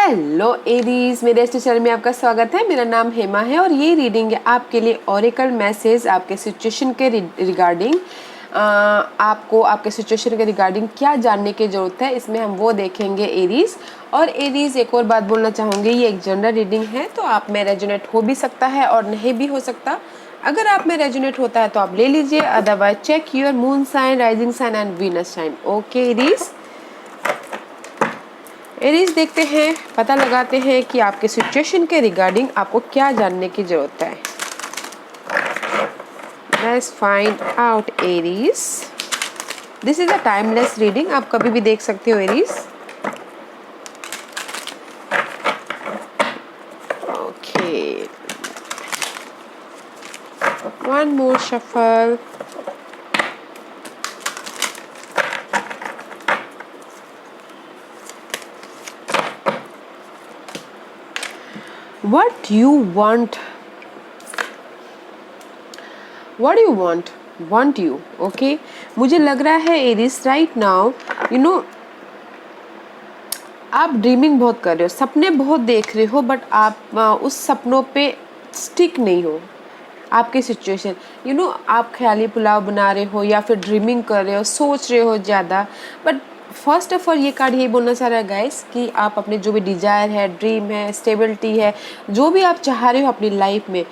Hello Aries, मेरे इस channel में आपका स्वागत है। मेरा नाम हेमा है और ये रीडिंग है आपके लिए ओरेकल मैसेज आपके सिचुएशन के रिगार्डिंग। आपको आपके सिचुएशन के रिगार्डिंग क्या जानने की ज़रूरत है, इसमें हम वो देखेंगे एरीज। और एरीज, एक और बात बोलना चाहूँगी, ये एक जनरल रीडिंग है, तो आप में रेजोनेट हो भी सकता है और नहीं भी हो सकता। अगर आप में रेजोनेट होता है तो आप ले लीजिए, otherwise check your moon sign, rising sign and Venus sign. Okay Aries, Aries देखते हैं, पता लगाते हैं कि आपके सिचुएशन के रिगार्डिंग आपको क्या जानने की जरूरत है। Let's find out Aries. This is a timeless reading, आप कभी भी देख सकते हो Aries. Okay, one more shuffle. What you want? What do you want? Want you? Okay? मुझे लग रहा है Aries right now, you know, आप ड्रीमिंग बहुत कर रहे हो, सपने बहुत देख रहे हो, बट आप उस सपनों पे स्टिक नहीं हो। आपकी सिचुएशन, यू नो, आप ख्याली पुलाव बना रहे हो या फिर ड्रीमिंग कर रहे हो, सोच रहे हो ज़्यादा। बट फर्स्ट ऑफ ऑल ये कार्ड यही बोलना चाह रहा है गाइस कि आप अपने जो भी डिज़ायर है, ड्रीम है, स्टेबिलिटी है, जो भी आप चाह रहे हो अपनी लाइफ में,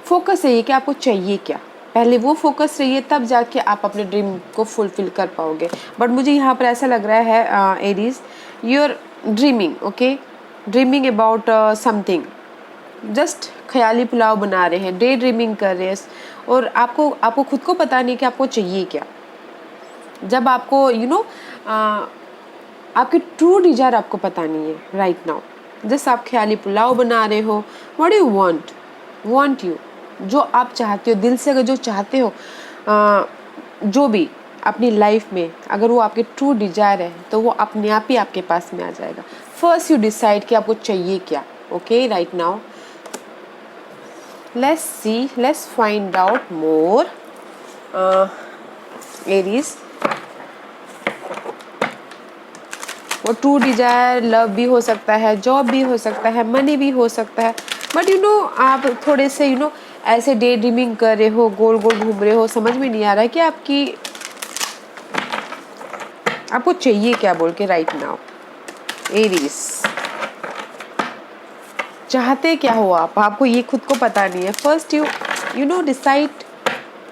फोकस रहिए कि आपको चाहिए क्या। पहले वो फोकस रहिए, तब जाके आप अपने ड्रीम को फुलफिल कर पाओगे। बट मुझे यहाँ पर ऐसा लग रहा है Aries, you're dreaming, okay, dreaming about something, just ख्याली पुलाव बना रहे हैं, डे ड्रीमिंग कर रहे हैं, और आपको खुद को पता नहीं कि आपको चाहिए क्या। जब आपको यू नो आपकी ट्रू डिजायर आपको पता नहीं है राइट नाउ, जस्ट आप ख्याली पुलाव बना रहे हो। What do you want you, जो आप चाहते हो दिल से, अगर जो चाहते हो जो भी अपनी लाइफ में, अगर वो आपके ट्रू डिजायर है तो वो अपने आप ही आपके पास में आ जाएगा। फर्स्ट यू डिसाइड कि आपको चाहिए क्या। Okay, right now let's see, let's find out more Aries। वो ट्रू डिजायर लव भी हो सकता है, जॉब भी हो सकता है, मनी भी हो सकता है, बट यू नो आप थोड़े से यू नो ऐसे डे ड्रीमिंग कर रहे हो, गोल गोल घूम रहे हो, समझ में नहीं आ रहा है कि आपको चाहिए क्या बोल के राइट नाउ। एरीज, चाहते क्या हो आपको ये खुद को पता नहीं है। फर्स्ट यू नो डिसाइड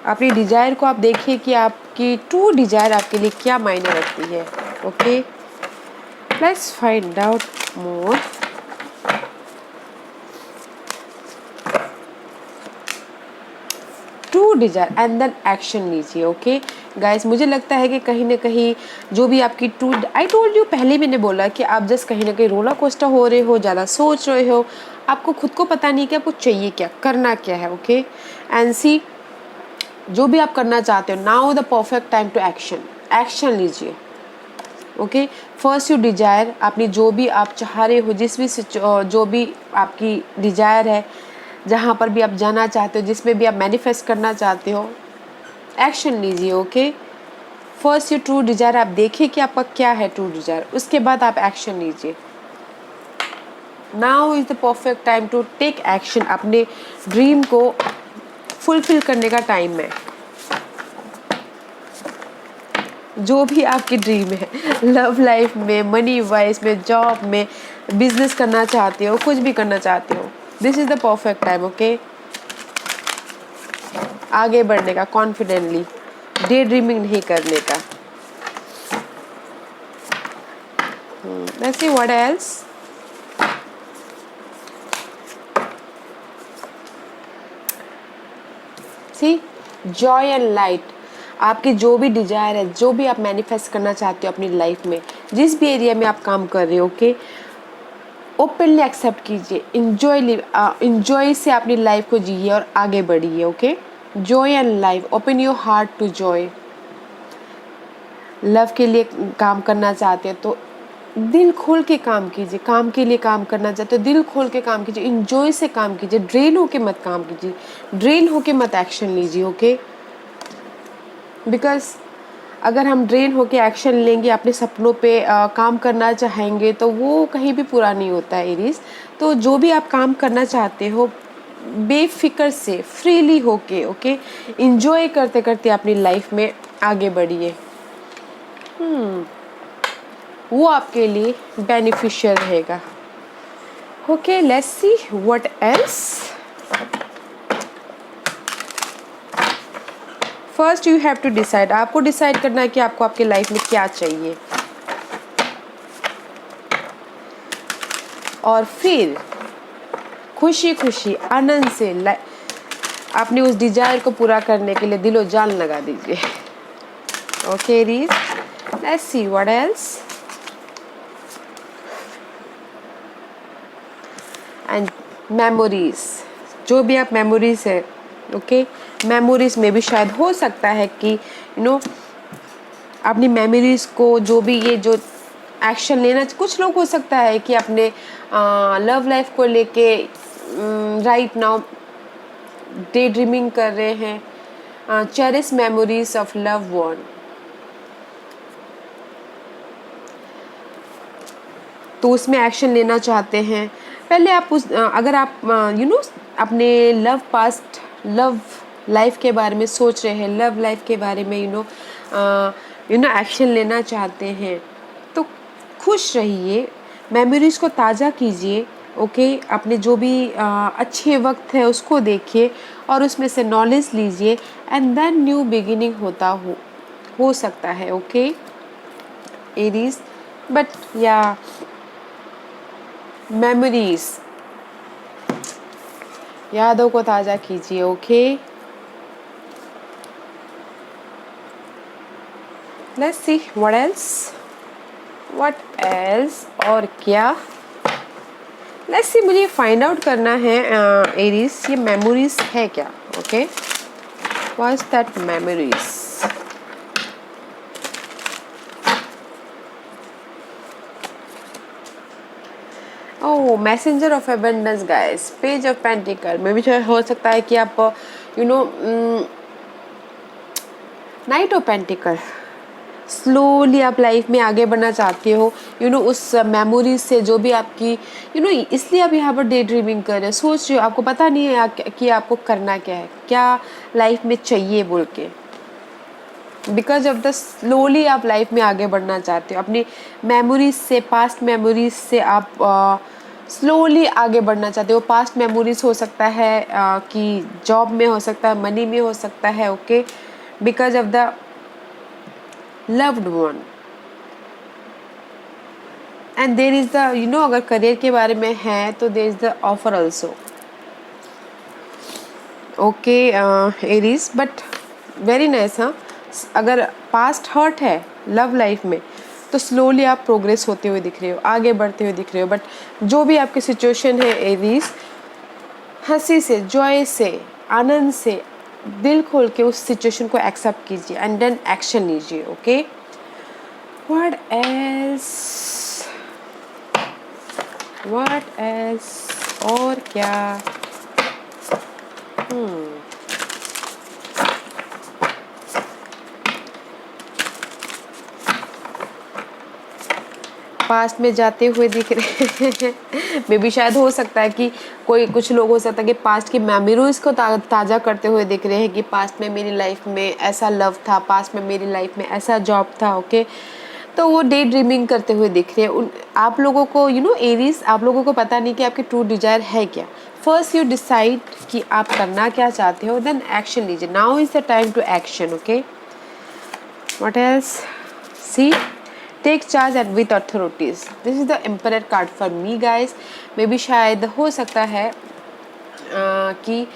अपनी डिजायर को, आप देखिए कि आपकी ट्रू डिजायर आपके लिए क्या मायने रखती है। Okay, let's find out more. True desire and then action लीजिए। ओके गाइस, मुझे लगता है कि कहीं ना कहीं जो भी आपकी ट्रू, आई टोल्ड यू, पहले मैंने बोला कि आप जस्ट कहीं ना कहीं रोलर कोस्टर हो रहे हो, ज़्यादा सोच रहे हो, आपको खुद को पता नहीं कि आपको चाहिए क्या, करना क्या है। ओके, एंड सी, जो भी आप करना चाहते हो, now the perfect time to action लीजिए। ओके, फर्स्ट यू डिजायर, अपनी जो भी आप चाह रहे हो, जो भी आपकी डिजायर है, जहाँ पर भी आप जाना चाहते हो, जिसमें भी आप मैनिफेस्ट करना चाहते हो, एक्शन लीजिए। Okay, first you true desire, आप देखिए कि आपका क्या है ट्रू डिजायर, उसके बाद आप एक्शन लीजिए। Now is the perfect time to take action. अपने ड्रीम को फुलफिल करने का टाइम है। जो भी आपकी ड्रीम है, लव लाइफ में, मनी वाइज में, जॉब में, बिजनेस करना चाहते हो, कुछ भी करना चाहते हो, this is the perfect time. Okay, आगे बढ़ने का, कॉन्फिडेंटली, डे ड्रीमिंग नहीं करने का। Let's see what else। See, joy and light, आपकी जो भी डिजायर है, जो भी आप मैनिफेस्ट करना चाहते हो अपनी लाइफ में, जिस भी एरिया में आप काम कर रहे हो, ओके, ओपनली एक्सेप्ट कीजिए, इंजॉय से अपनी लाइफ को जिए और आगे बढ़िए। Okay, joy and life, open your heart to joy. Love के लिए काम करना चाहते हो तो दिल खोल के काम कीजिए, काम के लिए काम करना चाहते हो दिल खोल के काम कीजिए, इंजॉय से काम कीजिए, ड्रेन होके मत काम कीजिए, ड्रेन होके मत एक्शन लीजिए। ओके, बिकॉज अगर हम ड्रेन होके एक्शन लेंगे, अपने सपनों पे काम करना चाहेंगे, तो वो कहीं भी पूरा नहीं होता है एरीज। तो जो भी आप काम करना चाहते हो, बेफिक्र से, फ्रीली होके, ओके, इंजॉय करते करते अपनी लाइफ में आगे बढ़िए। वो आपके लिए बेनिफिशियल रहेगा। Okay, let's see what else. First you have to decide, आपको डिसाइड करना है कि आपको आपके लाइफ में क्या चाहिए, और फिर खुशी खुशी आनंद से अपने उस डिजायर को पूरा करने के लिए दिलो जान लगा दीजिए। Okay Aries, let's see what else. And memories, जो भी आप मेमोरीज है, ओके, मेमोरीज में भी शायद हो सकता है कि अपनी मेमोरीज को, जो भी ये जो एक्शन लेना, कुछ लोग हो सकता है कि अपने लव लाइफ को लेके राइट नाउ डे ड्रीमिंग कर रहे हैं, cherish memories of love one. तो उसमें एक्शन लेना चाहते हैं। पहले आप अगर आप अपने लव लाइफ के बारे में सोच रहे हैं, लव लाइफ के बारे में एक्शन लेना चाहते हैं, तो खुश रहिए, मेमोरीज को ताज़ा कीजिए। ओके, अपने जो भी अच्छे वक्त है उसको देखिए और उसमें से नॉलेज लीजिए, एंड देन न्यू बिगिनिंग हो सकता है। ओके एरीज, बट या मेमोरीज, यादों को ताज़ा कीजिए। Okay, let's see what else, और क्या। लेट्स सी, मुझे फाइंड आउट करना है एरीज, ये मेमोरीज है क्या। Okay, what is that memories. Oh, messenger of abundance guys, page of pentacle में भी हो सकता है कि आप नाइट ऑफ पेंटिकल, स्लोली आप लाइफ में आगे बढ़ना चाहते हो, उस मेमोरीज से, जो भी आपकी इसलिए आप यहाँ पर डे ड्रीमिंग कर रहे हो, सोच रहे हो, आपको पता नहीं है कि आपको करना क्या है, क्या लाइफ में चाहिए बोल के। बिकॉज ऑफ द स्लोली आप लाइफ में आगे बढ़ना चाहते हो, अपनी मेमोरीज से, पास्ट मेमोरीज से आप स्लोली आगे बढ़ना चाहते हो। पास्ट मेमोरीज हो सकता है कि जॉब में हो सकता है, मनी में हो सकता है। Okay, because of the loved one, and there is the अगर करियर के बारे में है तो there is the offer also. Okay Aries, but very nice. हाँ, अगर पास्ट हर्ट है लव लाइफ में तो स्लोली आप प्रोग्रेस होते हुए दिख रहे हो, आगे बढ़ते हुए दिख रहे हो। बट जो भी आपकी सिचुएशन है एरीज, हंसी से, जॉय से, आनंद से, दिल खोल के उस सिचुएशन को एक्सेप्ट कीजिए एंड देन एक्शन लीजिए। ओके, व्हाट एल्स, और क्या। पास्ट में जाते हुए दिख रहे हैं मे भी शायद हो सकता है कि कुछ लोग हो सकता है कि पास्ट की मेमोरीज को ताज़ा करते हुए दिख रहे हैं कि पास्ट में मेरी लाइफ में ऐसा लव था, पास्ट में मेरी लाइफ में ऐसा जॉब था। ओके, तो वो डे ड्रीमिंग करते हुए दिख रहे हैं। आप लोगों को एरीज, आप लोगों को पता नहीं कि आपकी ट्रू डिजायर है क्या। फर्स्ट यू डिसाइड कि आप करना क्या चाहते हो, देन एक्शन लीजिए। Now is the time to action. Okay, what else, see, take charge and with authorities. This is the emperor card for me guys. मे भी शायद हो सकता है कि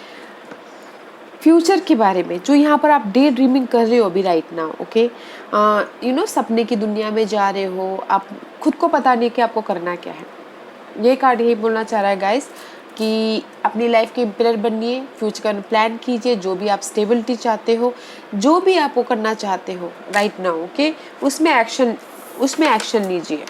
फ्यूचर के बारे में, जो यहाँ पर आप डे ड्रीमिंग कर रहे हो अभी राइट नाउ। ओके, सपने की दुनिया में जा रहे हो, आप खुद को पता नहीं कि आपको करना क्या है। ये कार्ड यही बोलना चाह रहा है गाइस कि अपनी लाइफ के एम्परर बनिए, फ्यूचर का प्लान कीजिए, जो भी आप स्टेबिलिटी चाहते हो, जो भी आपको करना चाहते हो राइट नाउ। ओके, उसमें एक्शन लीजिए।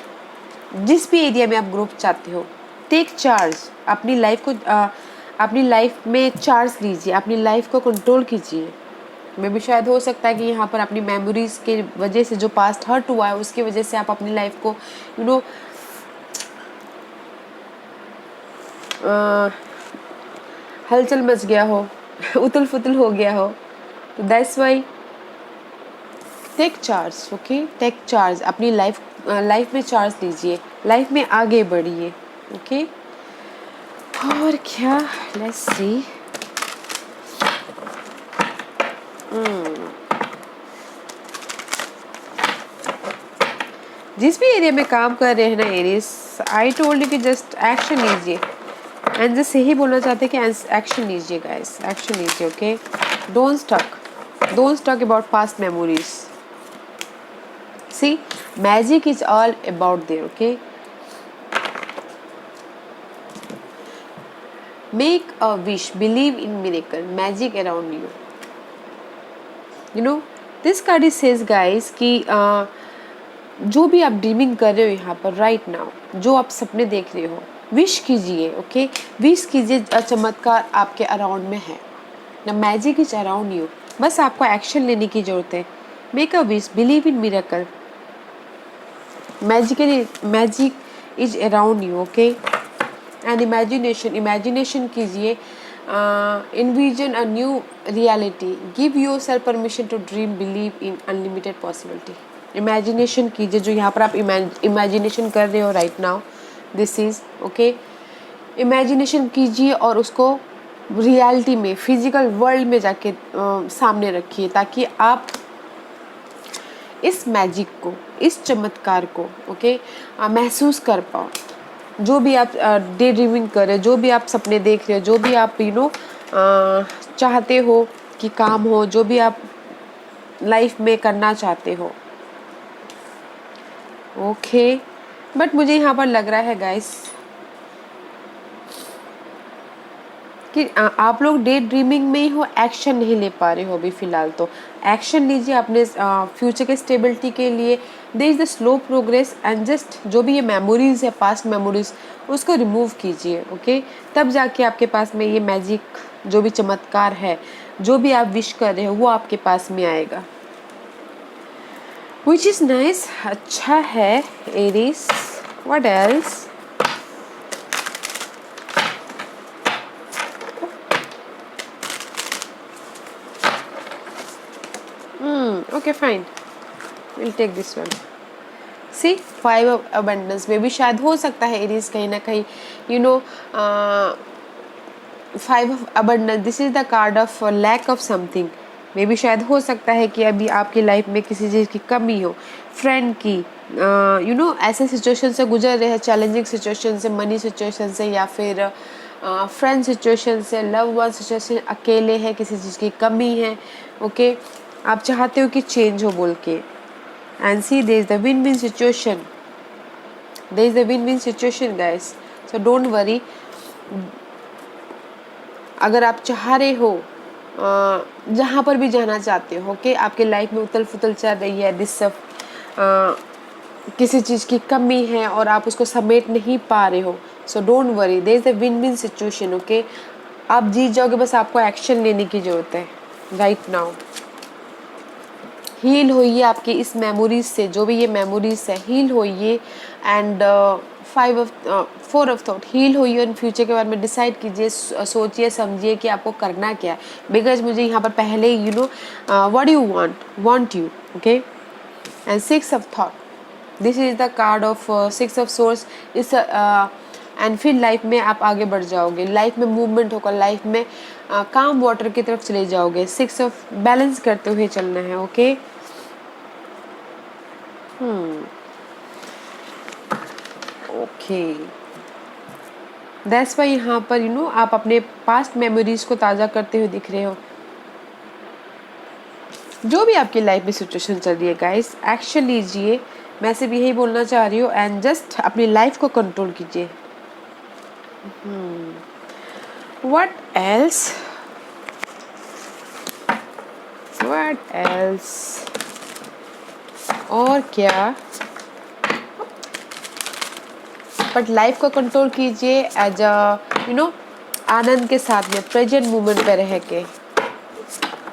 जिस भी एरिया में आप ग्रोथ चाहते हो, टेक चार्ज, अपनी लाइफ में चार्ज लीजिए, अपनी लाइफ को कंट्रोल कीजिए। मे भी शायद हो सकता है कि यहाँ पर अपनी मेमोरीज के वजह से जो पास्ट हर्ट हुआ है उसकी वजह से आप अपनी लाइफ को यू नो हलचल मच गया हो उतल फुतल हो गया हो, तो that's why take charge. Okay, take charge, अपनी लाइफ में चार्ज लीजिए, लाइफ में आगे बढ़िए। ओके, और क्या, लेट्स सी। जिस भी एरिया में काम कर रहे हैं ना एरीज, आई टोल्ड यू कि जस्ट एक्शन लीजिए, एंड जस्ट यही बोलना चाहते हैं कि एक्शन लीजिए गाइस, एक्शन लीजिए। Okay, don't stuck about past memories. See, magic is all about there. Okay, make a wish, believe in miracle, magic around you. You know, this card is says guys कि जो भी आप dreaming कर रहे हो यहाँ पर राइट नाउ, जो आप सपने देख रहे हो, विश कीजिए। ओके, विश कीजिए, चमत्कार आपके अराउंड में है ना, मैजिक इज अराउंड यू, बस आपको एक्शन लेने की जरूरत है। Make a wish, believe in miracle, magic is around you. Okay, and imagination कीजिए, envision a new reality, give yourself permission to dream, believe in unlimited possibility। Imagination कीजिए, जो यहाँ पर आप इमेजिनेशन कर रहे हो right now, this is okay, imagination कीजिए और उसको रियलिटी में, फिजिकल वर्ल्ड में जाके सामने रखिए, ताकि आप इस मैजिक को, इस चमत्कार को ओके महसूस कर पाओ। जो भी आप डे ड्रीमिंग कर रहे हो, जो भी आप सपने देख रहे हो, जो भी आप चाहते हो कि काम हो, जो भी आप लाइफ में करना चाहते हो। ओके, बट मुझे यहाँ पर लग रहा है गाइस कि आप लोग डे ड्रीमिंग में ही हो, एक्शन नहीं ले पा रहे हो अभी फ़िलहाल। तो एक्शन लीजिए अपने फ्यूचर के स्टेबिलिटी के लिए। There is the slow progress, and just जो भी ये मेमोरीज है, पास्ट मेमोरीज, उसको रिमूव कीजिए। ओके, तब जाके आपके पास में ये मैजिक, जो भी चमत्कार है, जो भी आप विश कर रहे हो, वो आपके पास में आएगा, विच इज़ नाइस। अच्छा है Aries, what else? Okay, fine, we'll take this one. See, 5 of abundance में भी शायद हो सकता है एरीज कहीं ना कहीं, you know, 5 of abundance, this is the card of lack of something। मे भी शायद हो सकता है कि अभी आपकी लाइफ में किसी चीज़ की कमी हो, फ्रेंड की, यू नो, ऐसे सिचुएशन से गुजर रहे हैं, चैलेंजिंग सिचुएशन से, मनी सिचुएशन से, या फिर फ्रेंड सिचुएशन से, लव वन सिचुएशन, अकेले हैं, किसी चीज़ की कमी है। ओके, आप चाहते हो कि चेंज हो बोल के, and see there is the win win situation, there is the win win situation guys, so don't worry. अगर आप चाह रहे हो, जहाँ पर भी जाना चाहते हो, कि आपके लाइफ में उथल फुथल चल रही है, किसी चीज़ की कमी है और आप उसको समेट नहीं पा रहे हो, so don't worry, there is the win win situation. Okay, आप जीत जाओगे, बस आपको एक्शन लेने की ज़रूरत है राइट नाउ। हील होइए आपकी इस मेमोरीज से, जो भी ये मेमोरीज है, हील होइए, एंड 4 ऑफ थॉट, हील होइए, इन फ्यूचर के बारे में डिसाइड कीजिए, सोचिए समझिए कि आपको करना क्या है। बिकॉज मुझे यहाँ पर पहले you know what you want you. Okay, and 6 of thought, this is the card of 6 of source. इस एंड फिर लाइफ में आप आगे बढ़ जाओगे, लाइफ में मूवमेंट होगा, लाइफ में काम वाटर की तरफ चले जाओगे। 6 ऑफ बैलेंस करते हुए चलना है। ओके, ओके, दैट्स वाई यहाँ पर यू नो आप अपने पास्ट मेमोरीज को ताज़ा करते हुए दिख रहे हो। जो भी आपकी लाइफ में सिचुएशन चल रही है गाइस, एक्शन लीजिए, मैं सिर्फ यही बोलना चाह रही हूँ, एंड जस्ट अपनी लाइफ को कंट्रोल कीजिए। What else? What else? और क्या? बट लाइफ को कंट्रोल कीजिए एज अ यू नो आनंद के साथ में, प्रेजेंट मोमेंट पे रह के।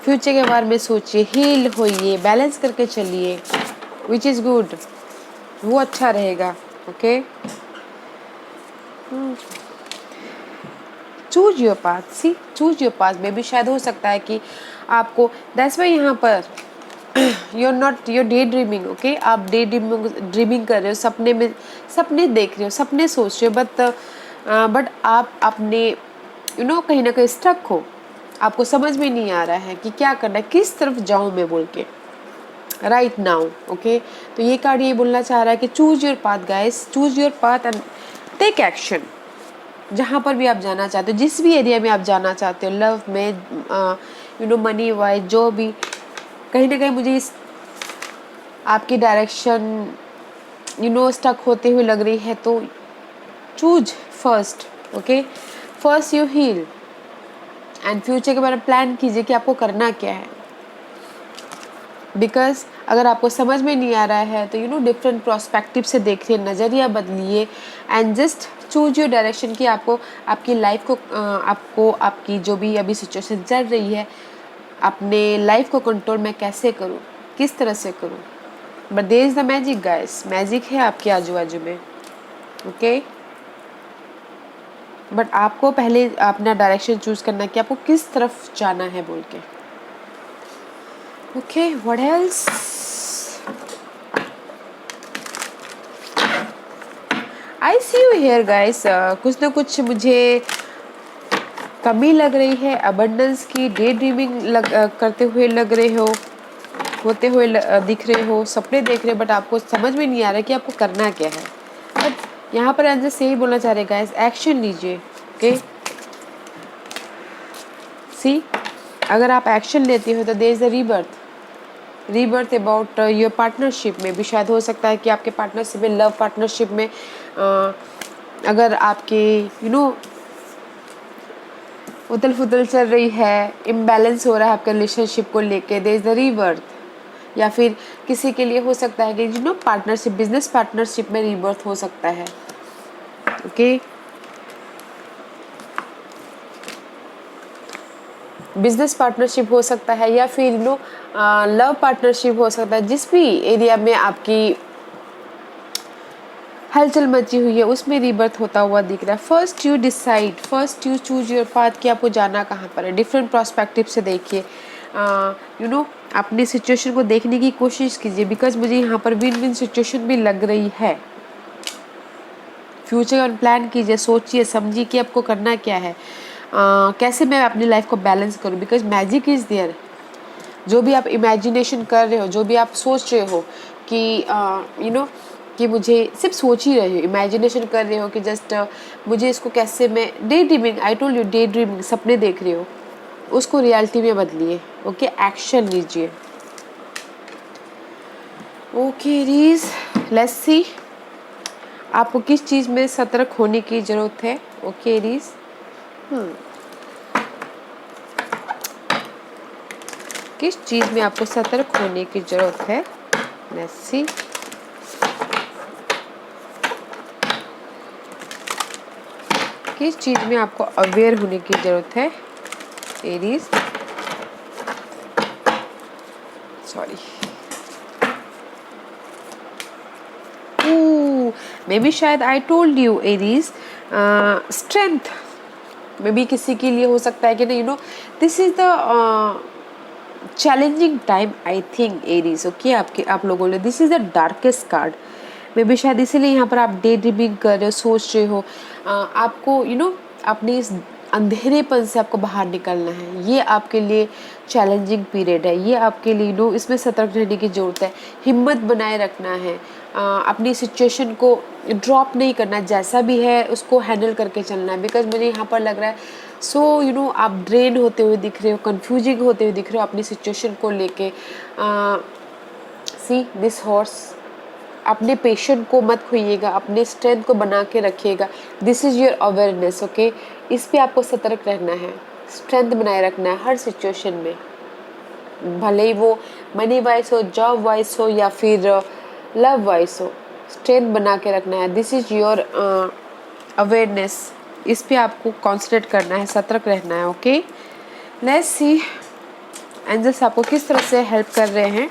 फ्यूचर के बारे में सोचिए, हील होइए, बैलेंस करके चलिए, विच इज़ गुड, वो अच्छा रहेगा। Okay, choose your path, see choose your path में भी शायद हो सकता है कि आपको, दैट्स वाई यहाँ पर you are not your day dreaming. Okay, आप डे ड्रीमिंग कर रहे हो, सपने में सपने देख रहे हो, सपने सोच रहे हो, बट आप अपने कहीं ना कहीं स्टक हो, आपको समझ में नहीं आ रहा है कि क्या करना है, किस तरफ जाऊं मैं बोल के राइट नाउ। ओके, तो ये कार्ड ये बोलना चाह रहा है कि choose your path guys, choose your path and take action. जहाँ पर भी आप जाना चाहते हो, जिस भी एरिया में आप जाना चाहते हो, लव में मनी वाइज, जो भी, कहीं ना कहीं मुझे इस आपकी डायरेक्शन स्टक होते हुए लग रही है, तो choose first. Okay, first you heal and future के बारे में प्लान कीजिए कि आपको करना क्या है। बिकॉज अगर आपको समझ में नहीं आ रहा है तो डिफरेंट प्रोस्पेक्टिव से देखिए, नज़रिया बदलिए and just choose your direction कि आपको आपकी लाइफ को आपको आपकी जो भी अभी सिचुएशन चल रही है, अपने लाइफ को कंट्रोल मैं कैसे करूँ, किस तरह से करूँ। But there is the magic guys, magic है आपके आजू बाजू में। ओके, बट आपको पहले अपना डायरेक्शन चूज करना है कि आपको किस तरफ जाना है बोल के। Okay, what else? I see you here guys, कुछ ना कुछ मुझे कमी लग रही है अबंडेंस की, डे ड्रीमिंग करते हुए लग रहे हो, होते हुए दिख रहे हो, सपने देख रहे हो, बट आपको समझ में नहीं आ रहा कि आपको करना क्या है। बट यहाँ पर एंजल से ही बोलना चाह रहे गाइस, एक्शन लीजिए। ओके, सी अगर आप एक्शन लेते हो तो there is a rebirth about your partnership में भी शायद हो सकता है कि आपके पार्टनरशिप में, लव पार्टनरशिप में अगर आपके उथल फुथल चल रही है, इम्बैलेंस हो रहा है आपके रिलेशनशिप को लेके, देयर इज द रीबर्थ। या फिर किसी के लिए हो सकता है कि पार्टनरशिप, बिजनेस पार्टनरशिप में रीबर्थ हो सकता है। ओके, बिजनेस पार्टनरशिप हो सकता है या फिर लव पार्टनरशिप हो सकता है। जिस भी एरिया में आपकी हलचल मची हुई है उसमें रीबर्थ होता हुआ दिख रहा है। First you decide, first you choose your path कि आपको जाना कहाँ पर है। डिफरेंट प्रोस्पेक्टिव से देखिए, अपनी सिचुएशन को देखने की कोशिश कीजिए, बिकॉज मुझे यहाँ पर विन विन सिचुएशन भी लग रही है। फ्यूचर का प्लान कीजिए, सोचिए समझिए कि आपको करना क्या है, कैसे मैं अपनी लाइफ को बैलेंस करूँ, बिकॉज मैजिक इज़ देयर। जो भी आप इमेजिनेशन कर रहे हो, जो भी आप सोच रहे हो कि कि मुझे, सिर्फ सोच ही रहे हो, इमेजिनेशन कर रहे हो कि जस्ट मुझे इसको कैसे, मैं day dreaming, I told you, day dreaming, सपने देख रहे हो, उसको रियलिटी में बदलिए। ओके, एक्शन लीजिए। ओके रीज, लेट्स सी आपको किस चीज़ में सतर्क होने की ज़रूरत है। ओके रीज, किस चीज़ में आपको सतर्क होने की ज़रूरत है। लेट्स सी, किस चीज़ में आपको अवेयर होने की ज़रूरत है एरीज। सॉरी, मे बी शायद आई told you Aries, strength may be किसी के लिए हो सकता है कि नहीं, this is the challenging time I think Aries. Okay, आप लोगों ने, this is the darkest card, may be शायद इसीलिए यहाँ पर आप डे ड्रीमिंग कर रहे हो, सोच रहे हो, आपको अपने इस अंधेरेपन से आपको बाहर निकलना है। ये आपके लिए चैलेंजिंग पीरियड है, ये आपके लिए इसमें सतर्क रहने की ज़रूरत है, हिम्मत बनाए रखना है, अपनी सिचुएशन को ड्रॉप नहीं करना, जैसा भी है उसको हैंडल करके चलना है। बिकॉज मुझे यहाँ पर लग रहा है आप ड्रेन होते हुए दिख रहे हो, कंफ्यूजिंग होते हुए दिख रहे हो अपनी सिचुएशन को लेके। सी दिस हॉर्स, अपने पेशेंट को मत खोइएगा, अपने स्ट्रेंथ को बना के रखिएगा। This is your awareness. Okay, इस पे आपको सतर्क रहना है, स्ट्रेंथ बनाए रखना है हर सिचुएशन में, भले ही वो मनी वाइज हो, जॉब वाइज हो या फिर लव वाइज हो, स्ट्रेंथ बना के रखना है। दिस इज़ योर अवेयरनेस, इस पे आपको कॉन्सेंट्रेट करना है, सतर्क रहना है। ओके, लेट्स सी एंजल्स आपको किस तरह से हेल्प कर रहे हैं।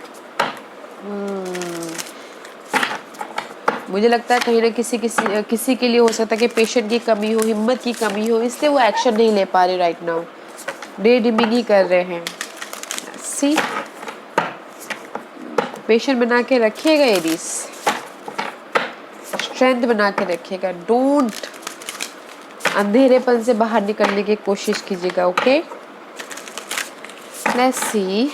मुझे लगता है कहीं ना किसी के लिए हो सकता है कि पेशेंट की कमी हो, हिम्मत की कमी हो, इसलिए वो एक्शन नहीं ले पा रहे राइट नाउ, डे ड्रीमिंग ही कर रहे हैं। सी, पेशेंट बना के रखिएगा एरीज, स्ट्रेंथ बना के रखिएगा, डोंट अंधेरेपन से बाहर निकलने की कोशिश कीजिएगा। ओके, लेट्स सी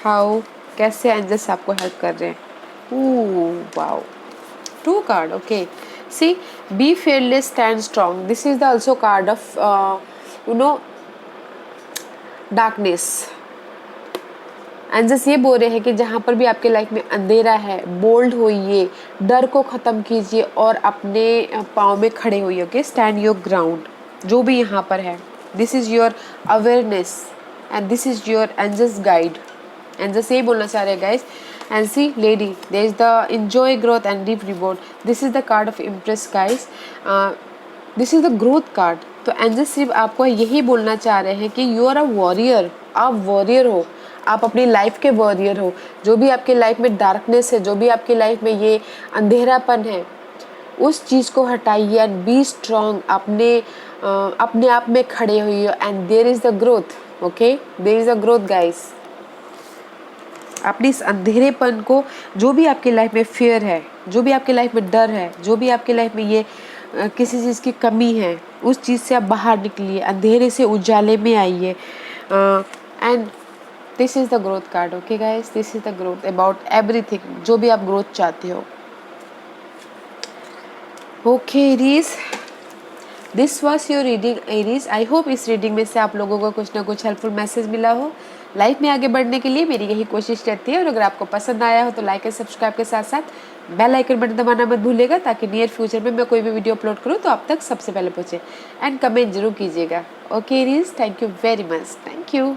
हाउ, कैसे एंजल्स आपको हेल्प कर रहे हैं। Wow, 2 card. Okay, see, be fearless, stand strong. This is the also card of darkness. Angels ये बोल रहे हैं कि जहाँ पर भी आपके लाइफ में अंधेरा है, बोल्ड होइए, डर को ख़त्म कीजिए और अपने पाँव में खड़े होइए। ओके, स्टैंड योर ग्राउंड, जो भी यहाँ पर है। This is your awareness and this is your angels guide. Angels यही बोलना चाह रहे हैं guys. And see lady, there is the enjoy growth and deep reward. This is the card of impress guys, this is the growth card. तो angels सिर्फ आपको यही बोलना चाह रहे हैं कि यू आर अ वॉरियर, आप वॉरियर हो, आप अपनी लाइफ के वॉरियर हो। जो भी आपके लाइफ में डार्कनेस है, जो भी आपकी लाइफ में ये अंधेरापन है, उस चीज़ को हटाइए एंड बी स्ट्रॉन्ग, अपने आप में खड़े हुई and there is the growth. Okay, there is the growth guys. अपनी इस अंधेरेपन को, जो भी आपकी लाइफ में फियर है, जो भी आपकी लाइफ में डर है, जो भी आपकी लाइफ में ये किसी चीज़ की कमी है, उस चीज़ से आप बाहर निकलिए, अंधेरे से उजाले में आइए। And this is the growth card. Okay guys, this is the growth about everything, जो भी आप ग्रोथ चाहते हो। Okay Aries, this was your reading Aries. I hope इस रीडिंग में से आप लोगों को कुछ ना कुछ हेल्पफुल मैसेज मिला हो। लाइफ में आगे बढ़ने के लिए मेरी यही कोशिश रहती है, और अगर आपको पसंद आया हो तो लाइक एंड सब्सक्राइब के साथ साथ बेल आइकन बटन दबाना मत भूलिएगा, ताकि नियर फ्यूचर में मैं कोई भी वीडियो अपलोड करूँ तो आप तक सबसे पहले पहुँचे। एंड कमेंट जरूर कीजिएगा। Okay Aries, thank you very much, thank you.